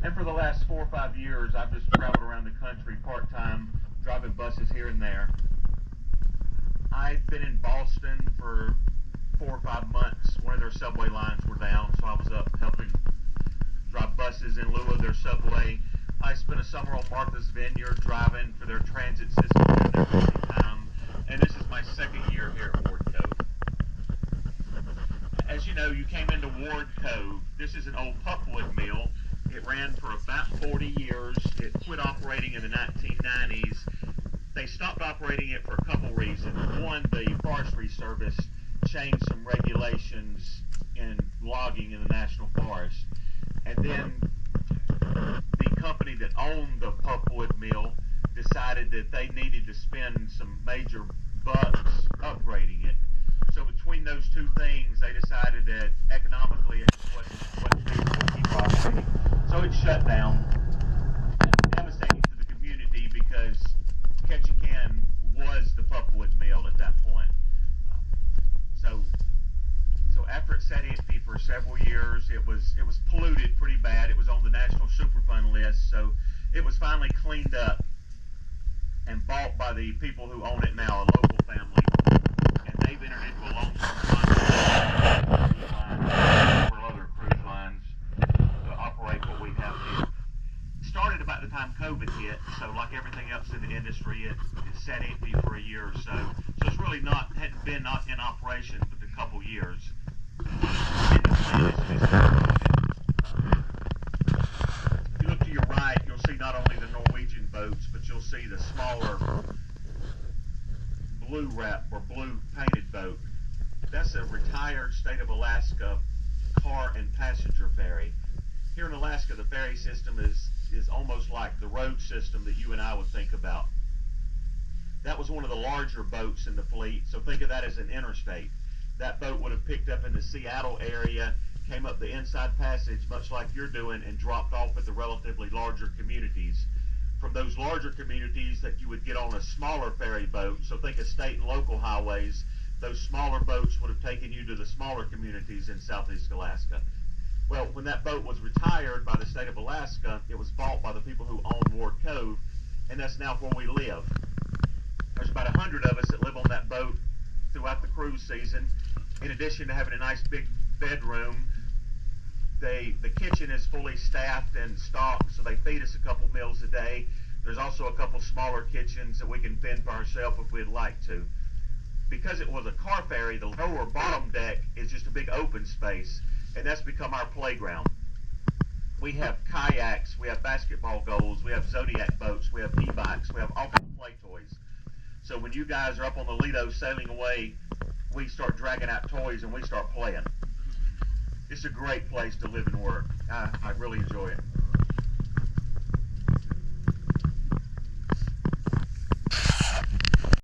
And for the last 4 or 5 years, I've just traveled around the country part-time, driving buses here and there. I'd been in Boston for 4 or 5 months. One of their subway lines were down, so I was up helping drive buses in lieu of their subway. I spent a summer on Martha's Vineyard driving for their transit system during their busy time, and this is my second year here at Ward Cove. As you know, you came into Ward Cove. This is an old pulpwood mill. It ran for about 40 years. It quit operating in the 1990s. They stopped operating it for a couple reasons. One, the Forestry Service changed some regulations in logging in the National Forest. And then the company that owned the pulpwood mill decided that they needed to spend some major bucks upgrading it. So between those two things, they decided that economically it wasn't feasible to keep operating. So it shut down. Devastating to the community because Ketchikan was the pulpwood mill at that point. So after it sat empty for several years, it was polluted pretty bad. It was on the National Superfund list, so it was finally cleaned up and bought by the people who own it now, a local family, and they've entered into a long-term contract with several other cruise lines to operate what we have here. It started about the time COVID hit, so like everything else in the industry, it sat empty for a year or so. So it's really hadn't been in operation for a couple years. If you look to your right, you'll see not only the Norwegian boats, but you'll see the smaller blue wrap or blue painted boat. That's a retired state of Alaska car and passenger ferry. Here in Alaska, the ferry system is almost like the road system that you and I would think about. That was one of the larger boats in the fleet, so think of that as an interstate. That boat would have picked up in the Seattle area, came up the Inside Passage, much like you're doing, and dropped off at the relatively larger communities. From those larger communities that you would get on a smaller ferry boat, so think of state and local highways, those smaller boats would have taken you to the smaller communities in Southeast Alaska. Well, when that boat was retired by the state of Alaska, it was bought by the people who own Ward Cove, and that's now where we live. There's about 100 of us that live on that boat throughout the cruise season. In addition to having a nice big bedroom, the kitchen is fully staffed and stocked, so they feed us a couple meals a day. There's also a couple smaller kitchens that we can fend for ourselves if we'd like to. Because it was a car ferry, the lower bottom deck is just a big open space, and that's become our playground. We have kayaks, we have basketball goals, we have Zodiac boats, we have e-bikes, we have all kinds of play toys. So when you guys are up on the Lido sailing away, we start dragging out toys and we start playing. It's a great place to live and work. I really enjoy it.